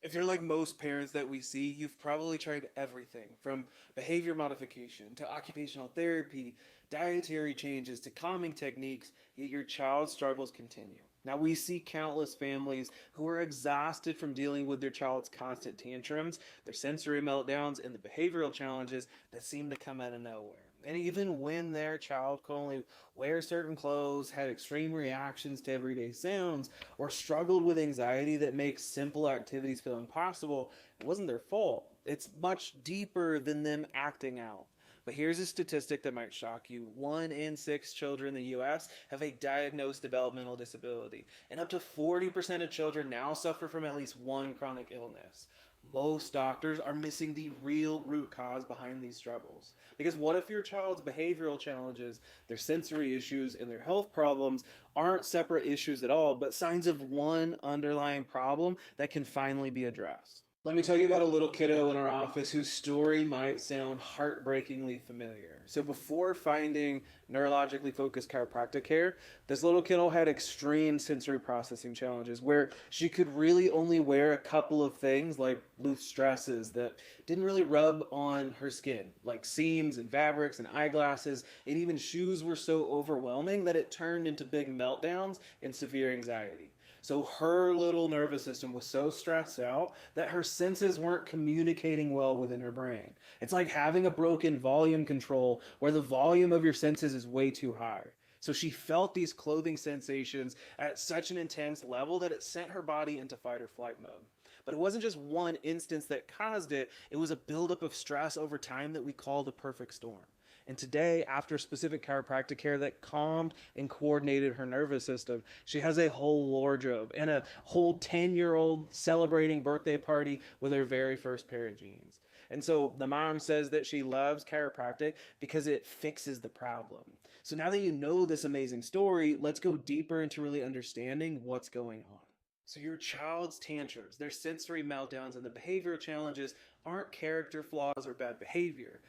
If you're like most parents that we see, you've probably tried everything from behavior modification to occupational therapy, dietary changes to calming techniques, yet your child's struggles continue. Now, we see countless families who are exhausted from dealing with their child's constant tantrums, their sensory meltdowns, and the behavioral challenges that seem to come out of nowhere. And even when their child could only wear certain clothes, had extreme reactions to everyday sounds, or struggled with anxiety that makes simple activities feel impossible, it wasn't their fault. It's much deeper than them acting out. But here's a statistic that might shock you. 1 in 6 children in the US have a diagnosed developmental disability, and up to 40% of children now suffer from at least one chronic illness. Most doctors are missing the real root cause behind these struggles. Because what if your child's behavioral challenges, their sensory issues, and their health problems aren't separate issues at all, but signs of one underlying problem that can finally be addressed? Let me tell you about a little kiddo in our office whose story might sound heartbreakingly familiar. So, before finding neurologically focused chiropractic care, this little kiddo had extreme sensory processing challenges where she could really only wear a couple of things like loose dresses that didn't really rub on her skin, like seams and fabrics and eyeglasses, and even shoes were so overwhelming that it turned into big meltdowns and severe anxiety. So her little nervous system was so stressed out that her senses weren't communicating well within her brain. It's like having a broken volume control where the volume of your senses is way too high. So she felt these clothing sensations at such an intense level that it sent her body into fight or flight mode. But it wasn't just one instance that caused it, it was a buildup of stress over time that we call the perfect storm. And today, after specific chiropractic care that calmed and coordinated her nervous system, she has a whole wardrobe and a whole 10-year-old celebrating birthday party with her very first pair of jeans. And so the mom says that she loves chiropractic because it fixes the problem. So now that you know this amazing story, let's go deeper into really understanding what's going on. So your child's tantrums, their sensory meltdowns, and the behavioral challenges aren't character flaws or bad behavior.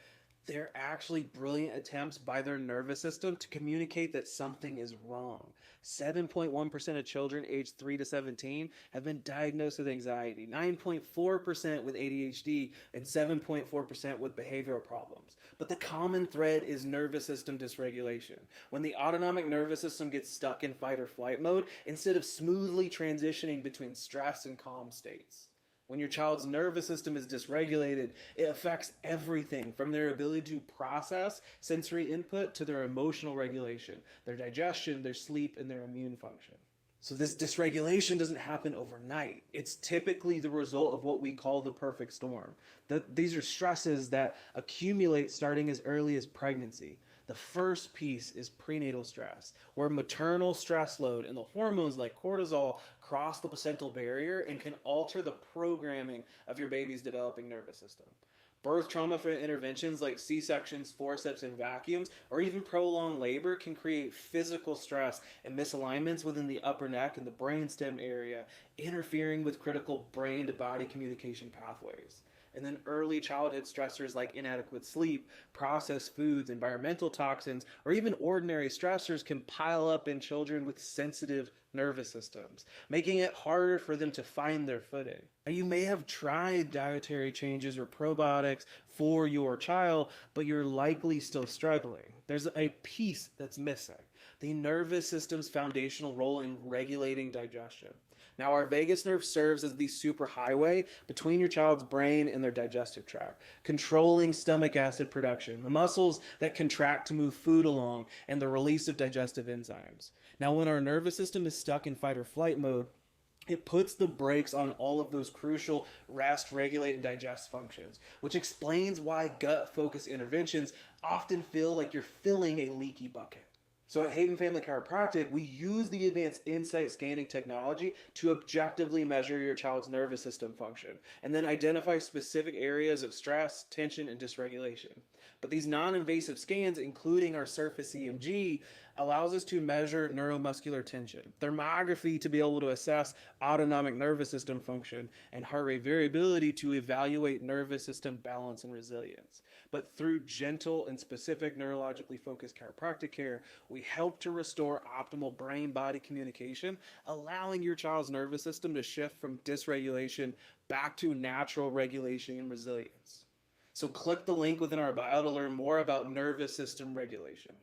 They're actually brilliant attempts by their nervous system to communicate that something is wrong. 7.1% of children aged 3 to 17 have been diagnosed with anxiety, 9.4% with ADHD, and 7.4% with behavioral problems. But the common thread is nervous system dysregulation. When the autonomic nervous system gets stuck in fight or flight mode, instead of smoothly transitioning between stress and calm states. When your child's nervous system is dysregulated, it affects everything from their ability to process sensory input to their emotional regulation, their digestion, their sleep, and their immune function. So this dysregulation doesn't happen overnight. It's typically the result of what we call the perfect storm. These are stresses that accumulate starting as early as pregnancy. The first piece is prenatal stress, where maternal stress load and the hormones like cortisol cross the placental barrier and can alter the programming of your baby's developing nervous system. Birth trauma for interventions like C-sections, forceps, and vacuums, or even prolonged labor can create physical stress and misalignments within the upper neck and the brainstem area, interfering with critical brain-to-body communication pathways. And then early childhood stressors like inadequate sleep, processed foods, environmental toxins, or even ordinary stressors can pile up in children with sensitive nervous systems, making it harder for them to find their footing. Now, you may have tried dietary changes or probiotics for your child, but you're likely still struggling. There's a piece that's missing: the nervous system's foundational role in regulating digestion. Now, our vagus nerve serves as the superhighway between your child's brain and their digestive tract, controlling stomach acid production, the muscles that contract to move food along, and the release of digestive enzymes. Now, when our nervous system is stuck in fight or flight mode, it puts the brakes on all of those crucial rest, regulate, and digest functions, which explains why gut-focused interventions often feel like you're filling a leaky bucket. So at Hayden Family Chiropractic, we use the advanced insight scanning technology to objectively measure your child's nervous system function and then identify specific areas of stress, tension, and dysregulation. But these non-invasive scans, including our surface EMG, allows us to measure neuromuscular tension, thermography to be able to assess autonomic nervous system function, and heart rate variability to evaluate nervous system balance and resilience. But through gentle and specific neurologically focused chiropractic care, we help to restore optimal brain body communication, allowing your child's nervous system to shift from dysregulation back to natural regulation and resilience. So click the link within our bio to learn more about nervous system regulation.